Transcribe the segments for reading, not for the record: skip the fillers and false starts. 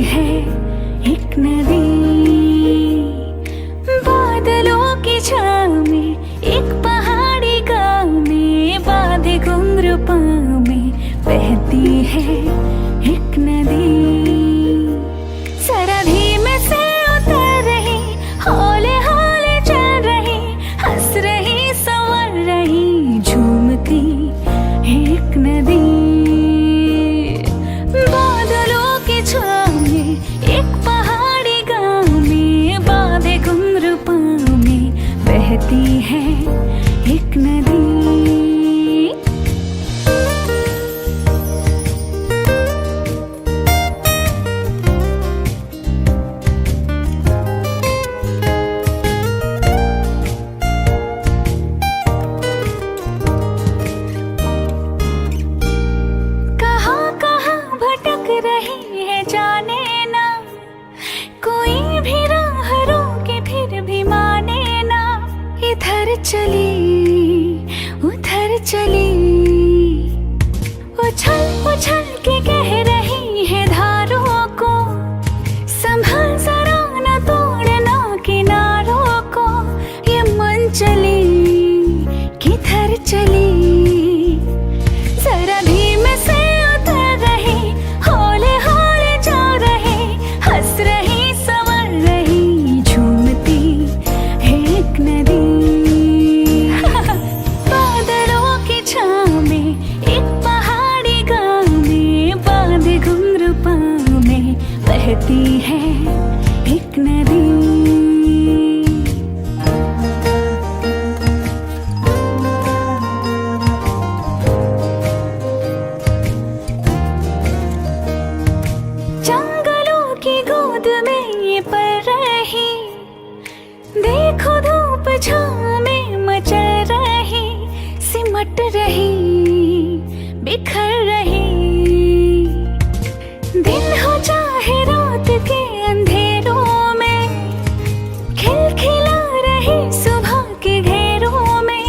है एक नदी। बादलों की छाँव में एक पहाड़ी गाँव में बांधे घुंघरू पाँव में बहती है एक नदी। जरा धीमे से उतर रही, हौले हौले चल रही, हंस रही संवर रही, झूमती एक नदी। बादलों की छाँव में एक पहाड़ी गाँव में बांधे घुंघरू पाँव में बहती है एक नदी। चली उधर चली, उछल उछल के कह रही है धारों को, संभल जरा न तोड़ना किनारों को। ये मन चली किधर चली, जरा धीमे से उतर रही, हौले हौले जा रही, हंस रही संवर रही, झूमती एक नदी। बहती है एक नदी। जंगलों की गोद में ये पल रही, देखो धूप छाँव में मचल रही, सिमट रही बिखर रही। दिन हो चाहे रात के अंधेरों में, खिलखिला रही सुबह के घेरों में,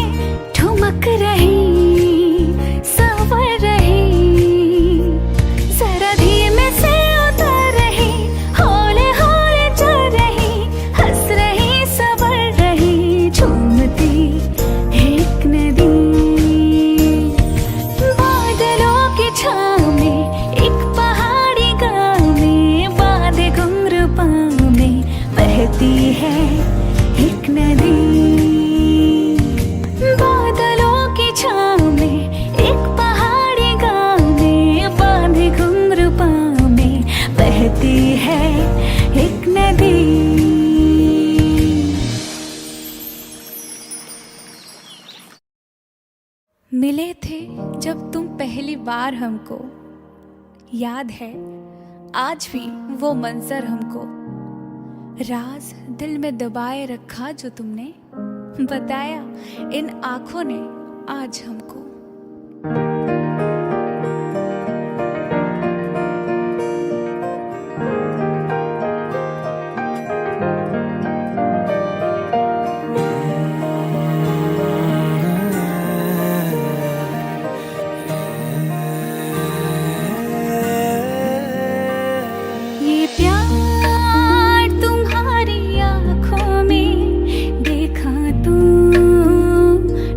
ठुमक रही संवर रही। जरा धीमे से उतर रही, हौले हौले चल रही, हंस रही संवर रही, झूमती एक नदी। बादलों की छाँव में एक पहाड़ी गाँव में बांधे घुंघरू पाँव में बहती है एक नदी। बादलों की छाँव में एक पहाड़ी गाँव में बांधे घुंघरू पाँव में बहती है एक नदी। मिले थे जब तुम पहली बार हमको, याद है आज भी वो मंजर हमको। राज दिल में दबाए रखा जो तुमने, बताया इन आँखों ने आज हमको।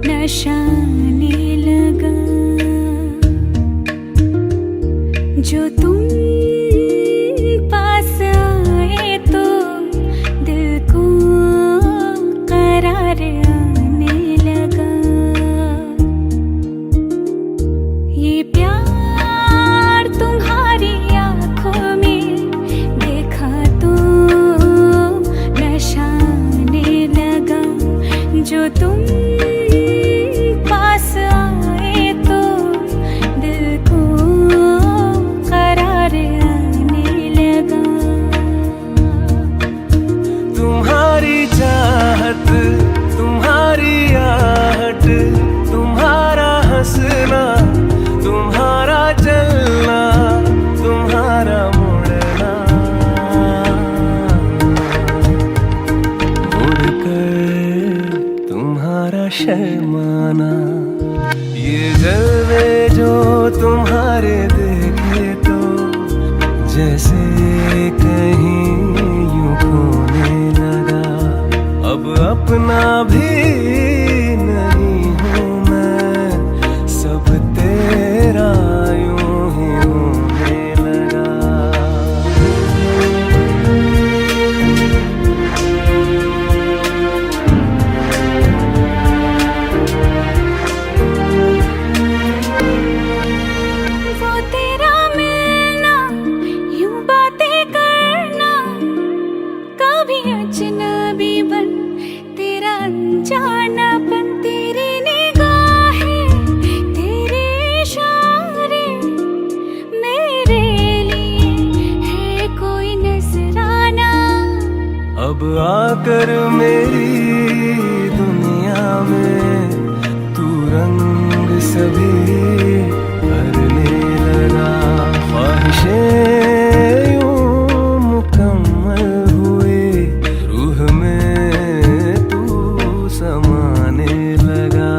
नशा ने अब आकर मेरी दुनिया में तू रंग सभी भरने लगा। ख्वाहिशें यूं मुकम्मल हुई, रूह में तू समाने लगा।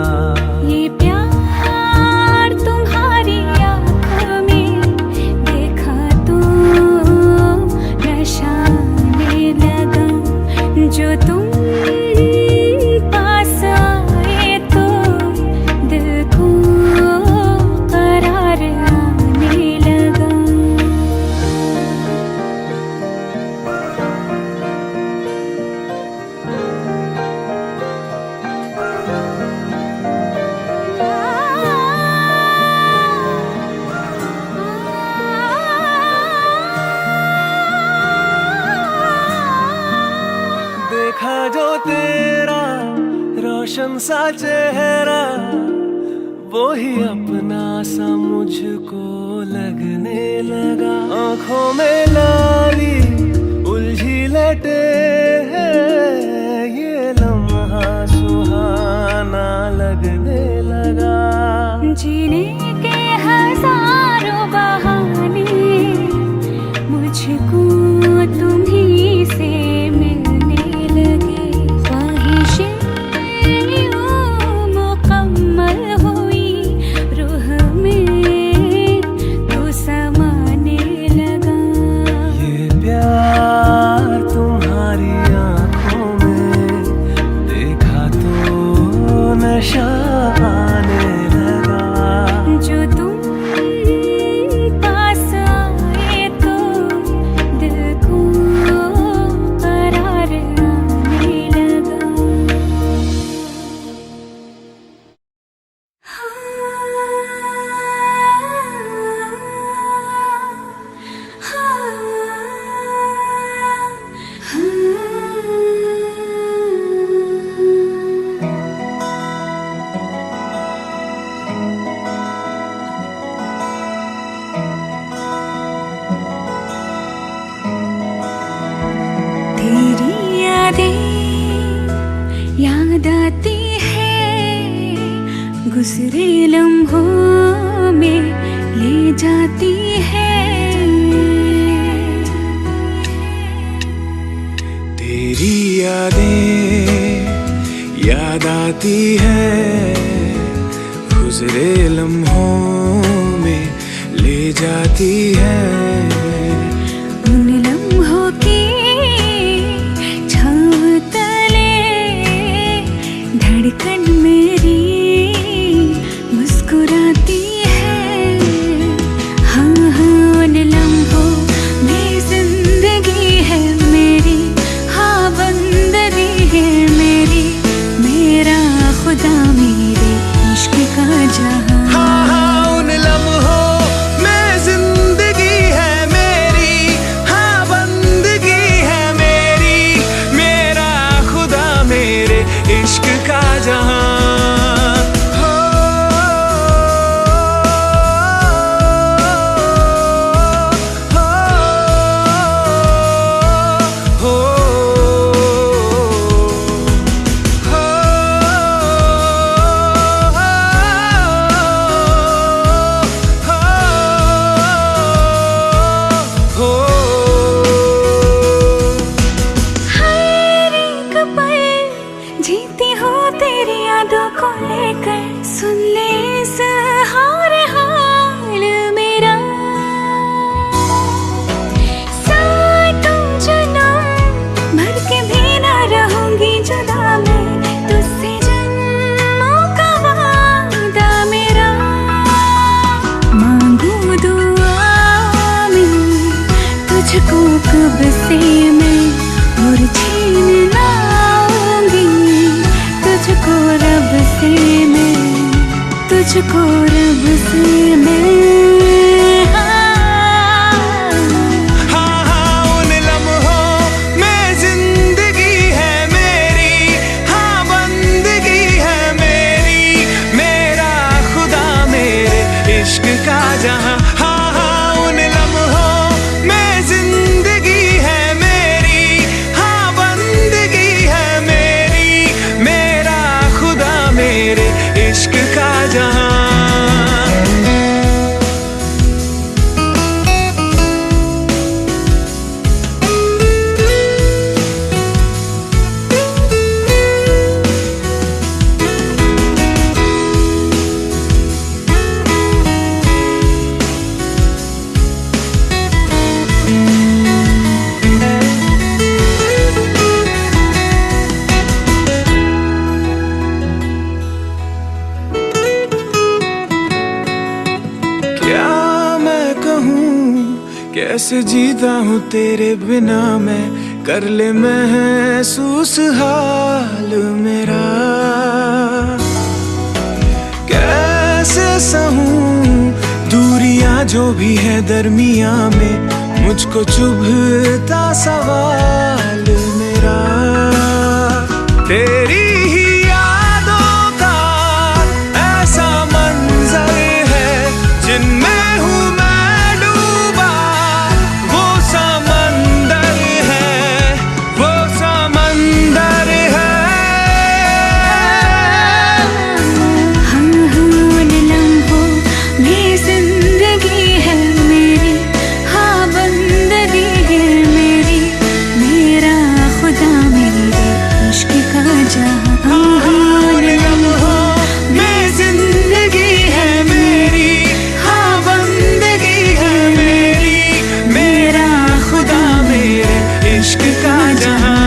ये प्यार तुम्हारी आँखों में देखा तो नशा आने लगा। जो तुम पास आए तो दिल को करार आने लगा। देखा जो तेरा रोशन सा चेहरा, वो ही अपना सा मुझको लगने लगा। आंखों में लाली उलझी लटे हैं, ये लम्हा सुहाना लगने लगा। जीने के हजारों बहाने मुझको तुम्ही से मिलने लगे। ख्वाहिशें यूं मुकम्मल हुई, रूह में तो समाने लगा। ये प्यार तुम्हारी आंखों में देखा तो नशा आने लगा। जो तुम पास आए तो दिल को करार आने लगा। तेरी याद आती है, गुजरे लम्हों में ले जाती है। तेरी यादें याद आती है, गुजरे लम्हों में ले जाती है। उन लम्हों की छाँव तले धड़कन मेरी मुस्कुराती है। हाँ हाँ, उन लम्हों में जिंदगी है मेरी, हाँ बंदगी है मेरी, मेरा खुदा मेरे इश्क का जहां। हाँ हाँ, उन लम्हों में जिंदगी है मेरी, हाँ बंदगी है मेरी, मेरा खुदा मेरे इश्क का जहां। जीती हूँ तेरी यादों को लेकर, सुन ले इस हाल मेरा। सातों जन्म भर के भी ना रहूंगी जुदा मैं तुझसे, जन्मों का वादा मेरा। मांगू दुआ में तुझको कब से मैं, और छीन लाऊंगी तुझको रब से मैं, तुझको रब से मैं। हाँ हाँ, उन लम्हों में जिंदगी है मेरी, हाँ बंदगी है मेरी, मेरा खुदा मेरे इश्क का जहां। हाँ हाँ, उन लम्हों में जिंदगी है मेरी, हाँ बंदगी कैसे जीता हूँ तेरे बिना मैं, कर ले महसूस हाल मेरा। कैसे सहूं दूरियां जो भी है दरमिया में, मुझको चुभता सवाल मेरा। तेरी ही यादों का ऐसा मंजर है, जिनमें हूँ मैं डूबा, वो समंदर है, वो समंदर है। हम उन लम्हों में जिंदगी है मेरी, हाँ बंदगी है मेरी, मेरा खुदा मेरे इश्क का जहां। उन लम्हों में जिंदगी है मेरी, हाँ बंदगी है मेरी, मेरा खुदा मेरे इश्क का जहां।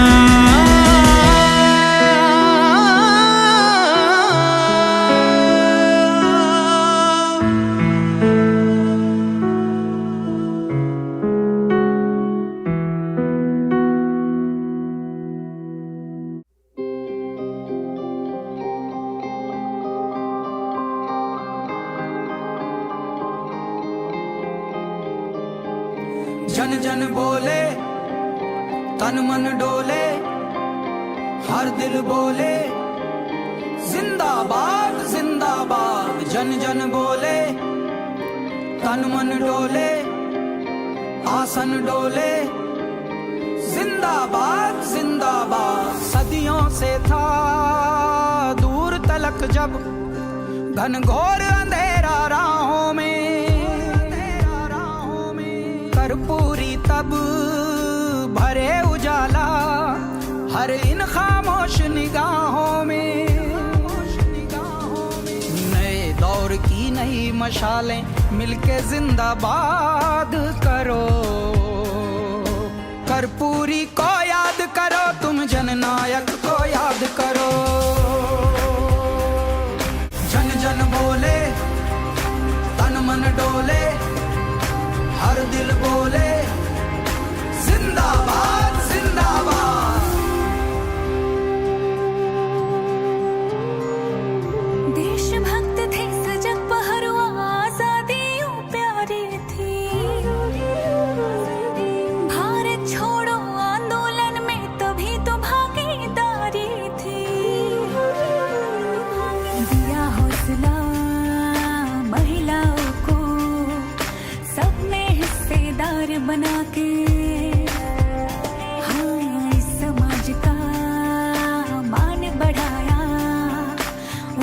जन जन बोले, तन मन डोले, हर दिल बोले जिंदाबाद जिंदाबाद। जन जन बोले, तन मन डोले, आसन डोले जिंदाबाद जिंदाबाद। सदियों से था दूर तलक जब घनघोर अंधेरा राहों में, कर्पूरी तब भरे उजाला हर इन खामोश निगाहों में। नए दौर की नई मशालें मिलके जिंदाबाद करो, कर्पूरी को याद करो, तुम जननायक को याद करो। जन जन बोले, तन मन डोले, हर दिल बोले जिंदाबाद जिंदाबाद। देशभक्त थे सजग पहरुआ, आजादी यूं प्यारी थी। भारत छोड़ो आंदोलन में तभी तो भागीदारी थी। दिया हौसला महिलाओं को सब में हिस्सेदार बना के, हाँ इस समाज का मान बढ़ाया,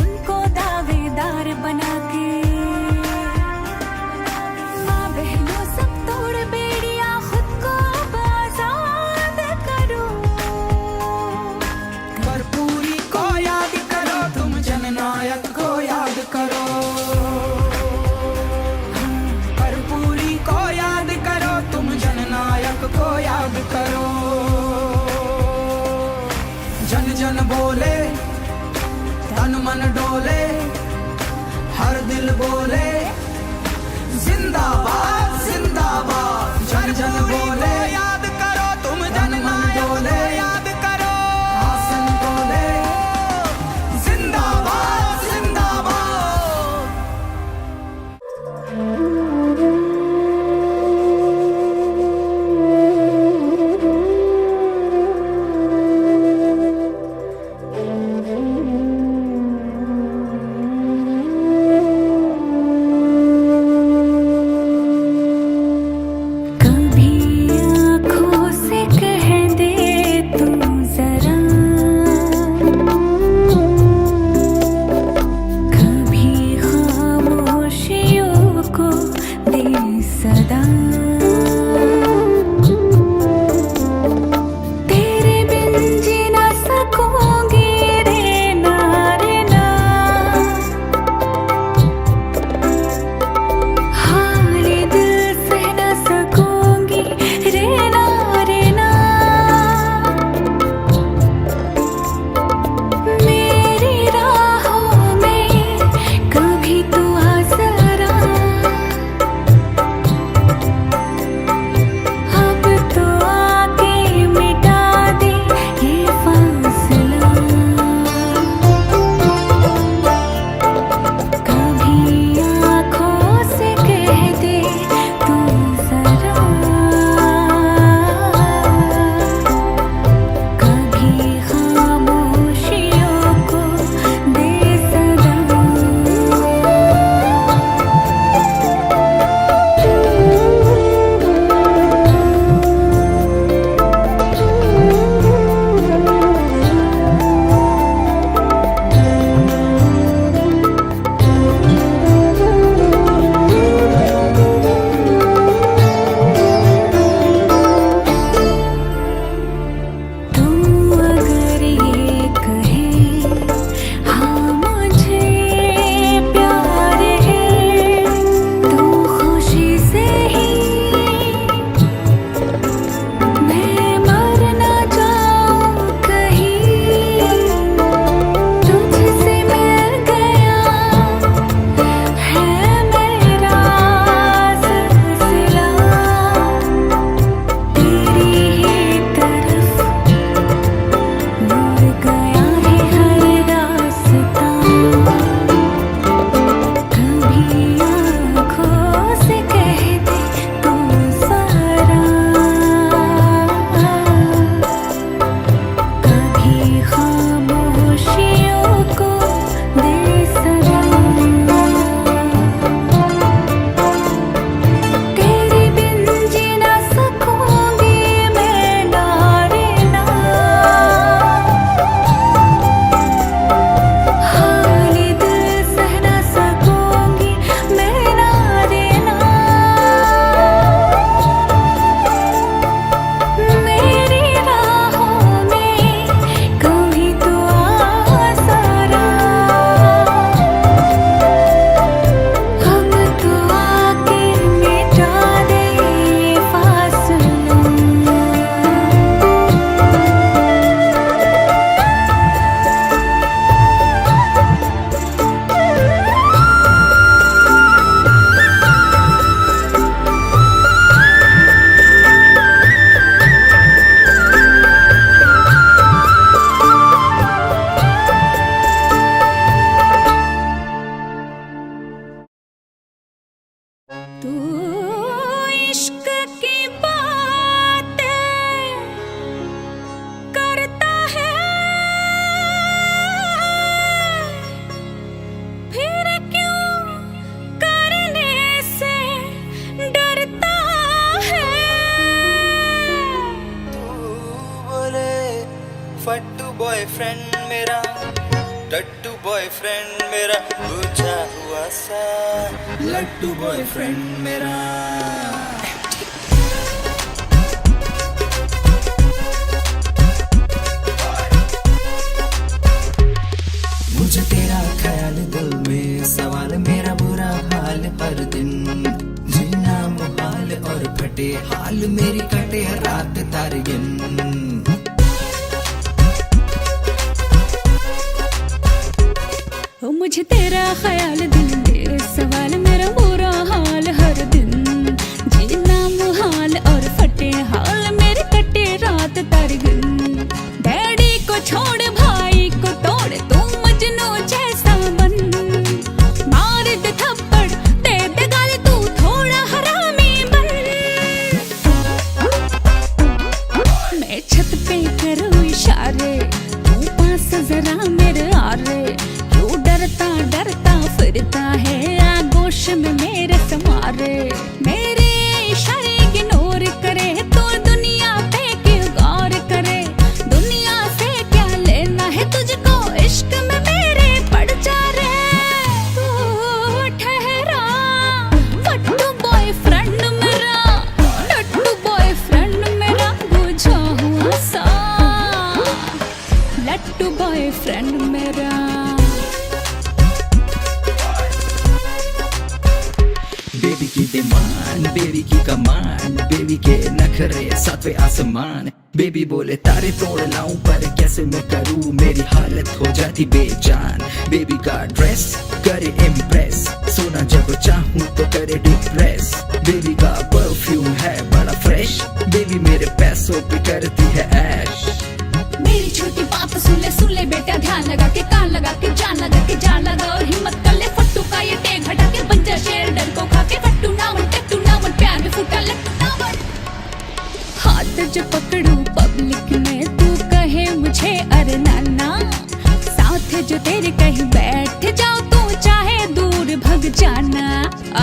उनको दावेदार बना के। माँ बहनों सब तोड़ बेड़िया, खुद को अब आजाद करो, कर्पूरी को याद करो, तुम जननायक को याद करो। कर्पूरी को याद करो, तुम जननायक को याद करो। जन जन बोले, तन मन डोले, हर दिल बोले जिंदाबाद जिंदाबाद। जन जन बोले, याद करो, तुम जननायक को याद करो। आसन बोले जिंदाबाद जिंदाबाद। फट्टू बॉयफ्रेंड मेरा, टट्टू बॉयफ्रेंड मेरा, बुझा हुआ सा लट्टू बॉयफ्रेंड मेरा। मुझे तेरा ख्याल दिल में, सवाल मेरा बुरा हाल हर दिन, जीना मुहाल और फटे हाल मेरी कटे रात तारगिन। मुझे तेरा ख्याल दिल में, सवाल मेरा बुरा हाल हर दिन, जीना मुहाल और फटे हाल मेरे कटे रात तारगिन। डैडी को छोड़ भाई को तोड़ तू मजनू जैसा बन, मार दे थप्पड़ दे दे गाली तू थोड़ा हरामी बन। मैं छत पे करूँ इशारे, तू पास जरा मेरे आरे, क्यों डरता डरता फिरता है आगोश में मेरे समारे। मेरे इशारे इग्नोर करे तो दुनिया पे क्यों गौर करे, दुनिया से क्या लेना है तुझको इश्क में मेरे पड़ जा रे। तू ठहरा फट्टू बॉयफ्रेंड मेरा, टट्टू बॉयफ्रेंड मेरा, बुझा हुआ सा लट्टू बॉयफ्रेंड मेरा। बेबी की डिमांड, बेबी की कमांड, बेबी के नखरे सातवें आसमान। बेबी बोले तारे तोड़ लाऊं पर कैसे मैं करूं, मेरी हालत हो जाती बेजान। बेबी का ड्रेस करे इम्प्रेस, सोना जब चाहूं तो करे डिप्रेस। बेबी का परफ्यूम है बड़ा फ्रेश, बेबी मेरे पैसों पे करती है ऐश। मेरी छोटी बात सुन ले बेटा, ध्यान लगा के कान लगा के जान लगा के जान लगा और हिम्मत कर ले फट्टू का ये टेक हटा के बन जा शेर डर को खा के। फट्टू नामन टट्टू नामन प्यार में फूटा लट्टू नामन। हाथ जो पकड़ू पब्लिक में तू कहे मुझे अरे नाना, साथ जो तेरे कहीं बैठ जाओ तू चाहे दूर भग जाना।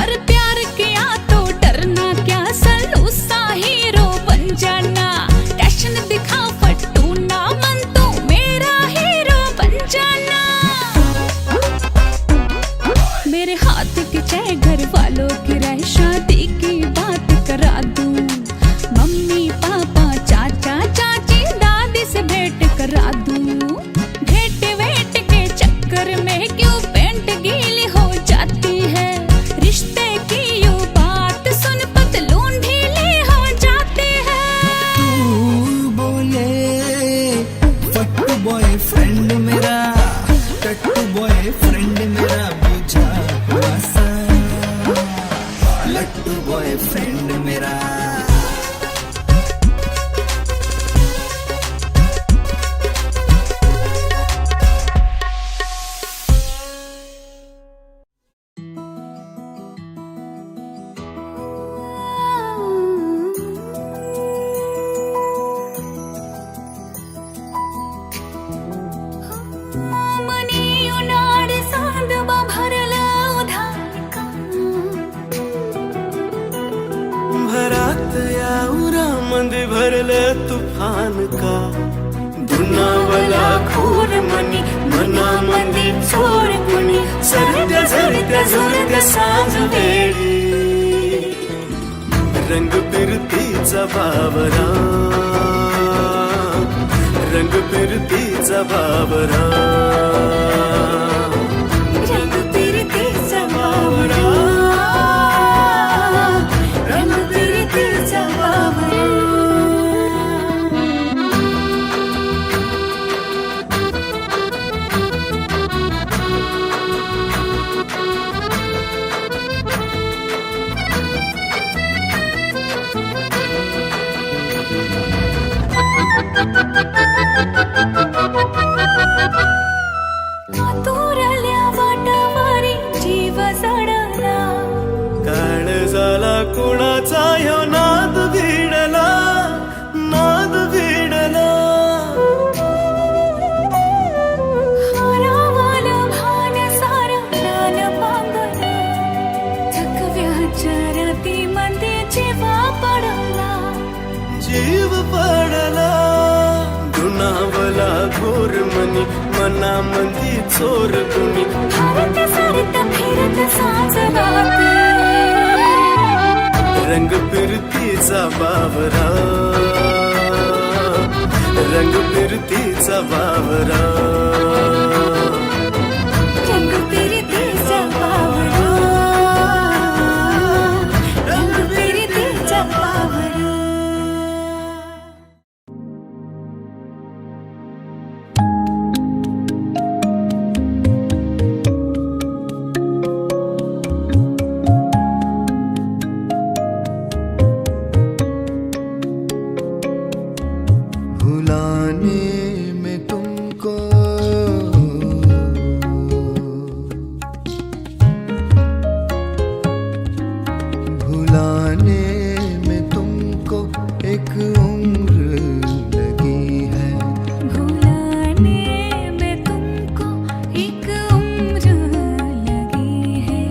और प्यार किया तो डरना क्या, सलूसा हीरो बन जाना। टैशन दिखा फट्टू ना मन तू मेरा हीरो बन जाना। मेरे हाथ के चाहे घर वालों की राय, शादी की बात करा दूं। मम्मी पापा चाचा चाची दादी से भेंट करा दूं। भेंट वेंट के चक्कर में क्यों पेंट गीली हो जाती है, रिश्ते की यूं बात सुन पतलून ढीली हो जाती है। तू बोले फट्टू बॉयफ्रेंड मेरा, टट्टू बॉयफ्रेंड मेरा, बुझा हुआ सा लट्टू बॉयफ्रेंड मेरा। मनी उनाड सांदवा भरला उधार का, भरात या उरामध्ये भरलं तुफान का, धुनावला खोर मनी मनामध्ये चोर कुणी, सरत्या झरत्या झुरत्या साज वेळी रंग फिरतीचा बावरा, रंग फिरतीचा बावरा, रंग फिरतीचा बावरा, रंग फिरतीचा बावरा। आतुरल्या वाटावारी जीव जडला, काळजाला कुणाचा ह्यो नाद भिडला, नाद भिडला, हारावालं भान सारं प्राण पांगला, थकव्याच्या रातीमध्ये जीव पडला, जीव पडला, धुनावला घोर मनी मना मंदी चोर गुणी हरत सरत फिरत साज गाते रंग फिरतीचा बावरा रंग फिरतीचा बावरा रंग फिरतीचा बावरा रंग फिरतीचा बावरा भुलाने में तुमको भुलाने में तुमको एक उम्र लगी है भुलाने में तुमको एक उम्र लगी है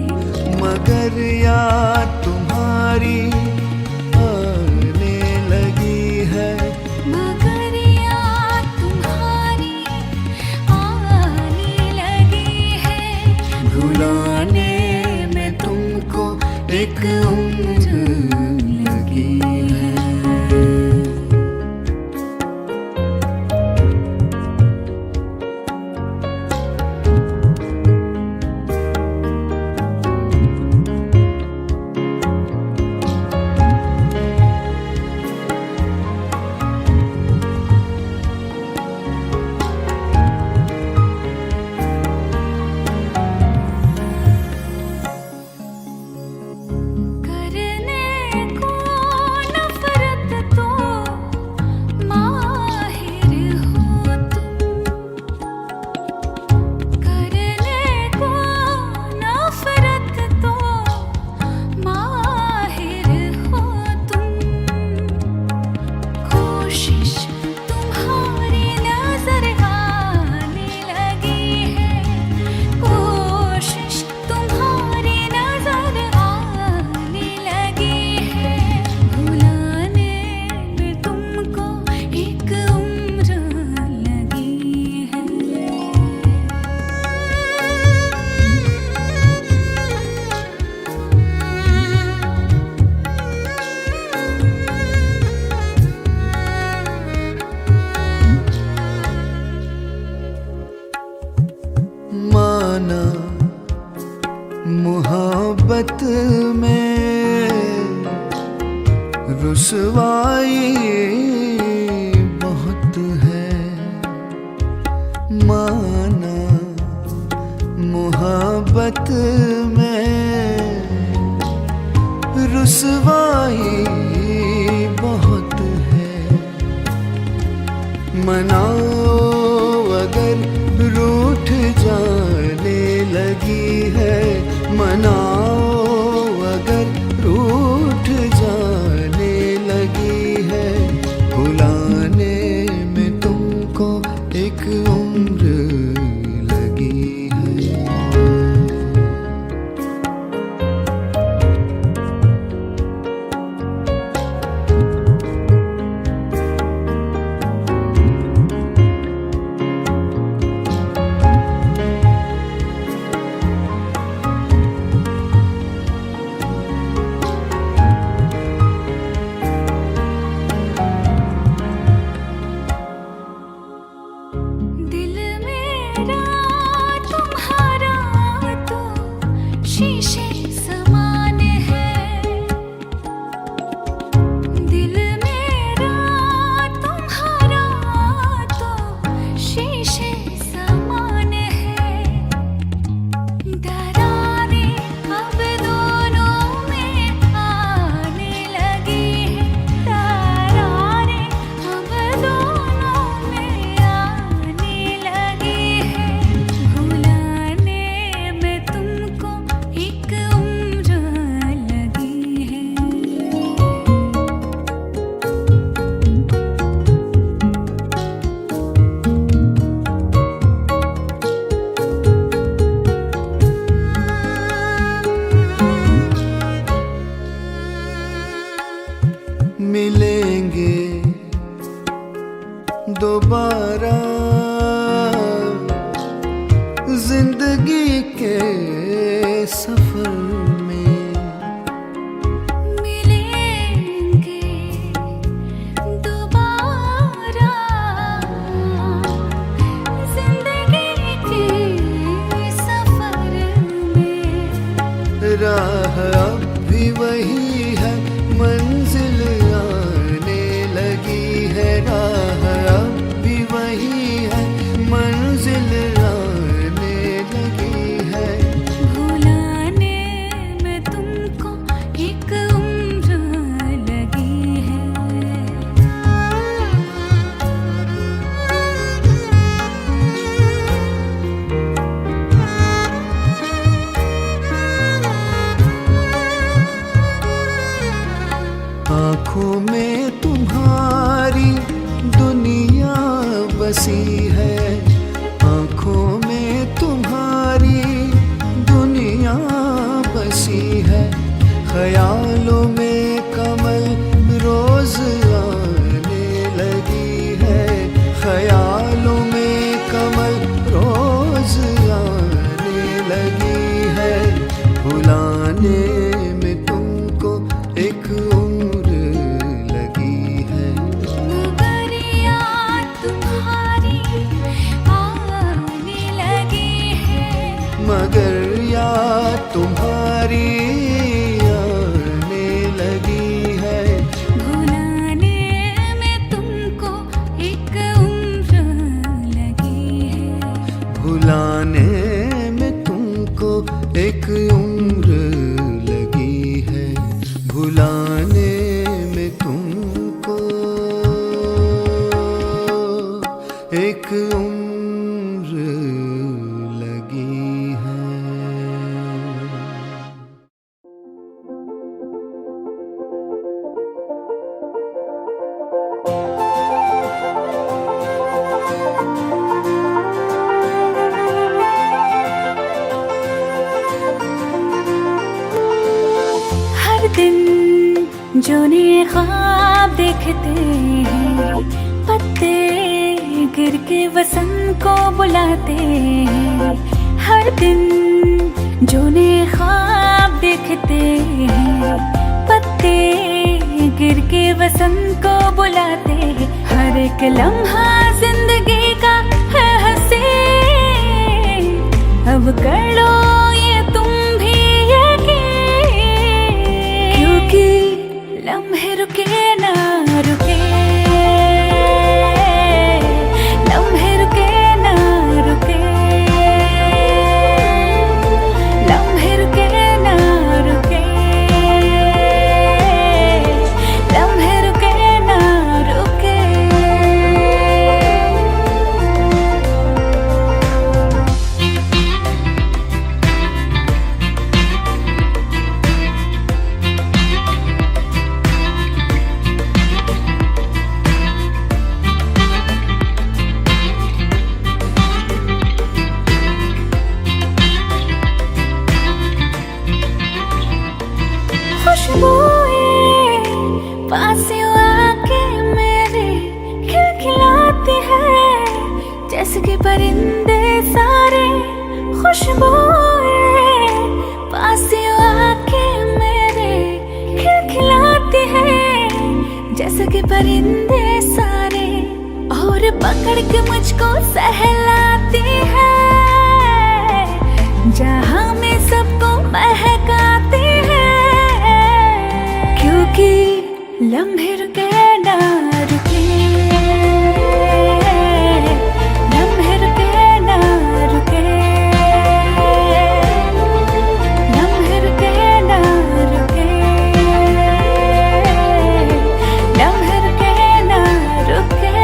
मगर याद तुम्हारी आने लगी है मगर याद तुम्हारी आने लगी है भुलाने में तुमको एक उम्र लगी है करने को नफरत तो माहिर हो तुम करने को नफरत तो माहिर हो तुम कोशिश तुम्हारी नजर आने लगी है कोशिश तुम्हारी नजर आने लगी है भुलाने में तुमको एक उम्र लगी है माना मोहब्बत में रुसवाई बहुत है माना मोहब्बत में रुसवाई बहुत है मनाओ अगर रूठ जाने लगी है मनाओ अगर रूठ जाने लगी है भुलाने में तुमको एक उम्र लगी है दिल मेरा तुम्हारा तो शीशे समान है दिल मेरा तुम्हारा तो शीशे समान है दरारें अब दोनों में आने लगी है दरारें अब दोनों में आने दोबारा जिंदगी के सफर में मिलेंगे दोबारा जिंदगी के सफर में। राह अब भी वही है, मंजिल आने लगी है। राह अब भी वही है, मंजिल आने लगी है। भुलाने में तुमको एक उम्र लगी है। आँखों में तुम्हारी दुनिया बसी है, आँखों में तुम्हारी दुनिया बसी है। ख्यालों में कमल रोज आने लगी है, ख्यालों में कमल रोज आने लगी है। भुलाने में तुमको एक उम्र लगी है। मगर याद तुम्हारी आने लगी है। मगर याद तुम्हारी आने लगी है। भुलाने में तुमको एक उम्र लगी है। भुलाने में तुमको एक उम्र लगी है। भुलाने में तुमको एक उम्र लगी है। हर दिन जो नए ख्वाब देखते हैं, पत्ते गिर के वसंत को बुलाते हैं। हर दिन जो नए ख्वाब देखते हैं, पत्ते गिर के वसंत को बुलाते हैं। हर एक लम्हा जिंदगी का है हंसी, अब कर लो ये तुम भी यकीन, क्योंकि लम्हे रुके ना रुके, लम्हे रुके ना रुके, लम्हे रुके ना रुके, लम्हे रुके ना रुके। खुशबुएं पास आके मेरे खिलखिलाती है, जैसे कि परिंदे सारे। खुशबुएं पास आके मेरे खिलखिलाती है, जैसे कि परिंदे सारे। और पकड़ के मुझको सहलाती है, जहां में सबको महकाती है, क्योंकि लम्हे रुके ना रुके, लम्हे रुके ना रुके, लम्हे रुके ना रुके, लम्हे रुके ना रुके।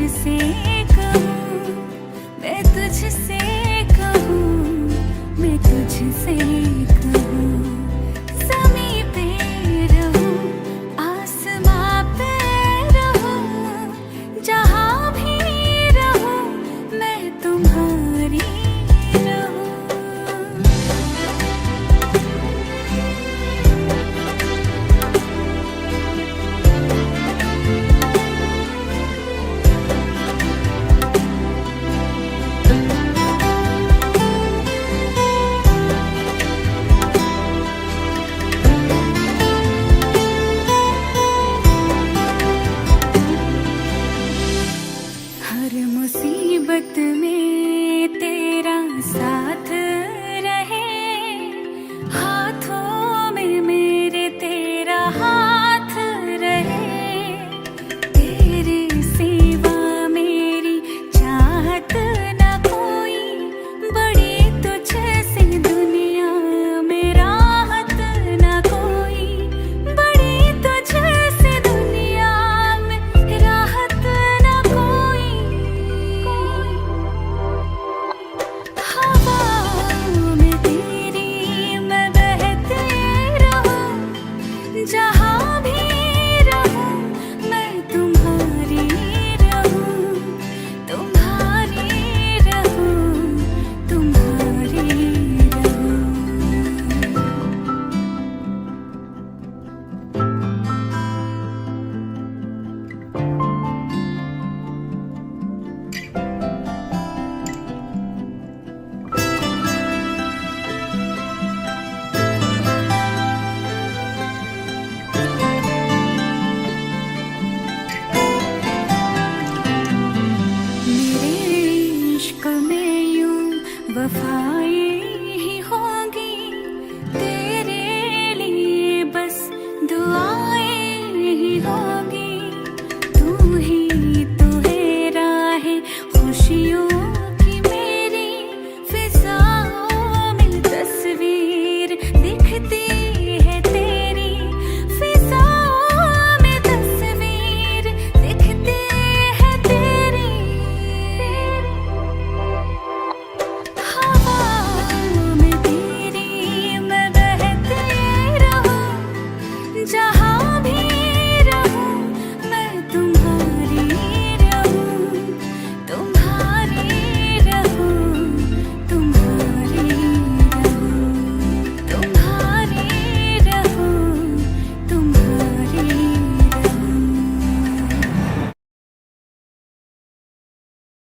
तुझसे कहूँ, मैं तुझसे कहूँ, मैं तुझसे कहूँ, ज़मीं पे रहूँ, आसमां पे रहूँ, जहाँ भी रहूँ, मैं तुम्हारी रहूँ। हर मुसीबत में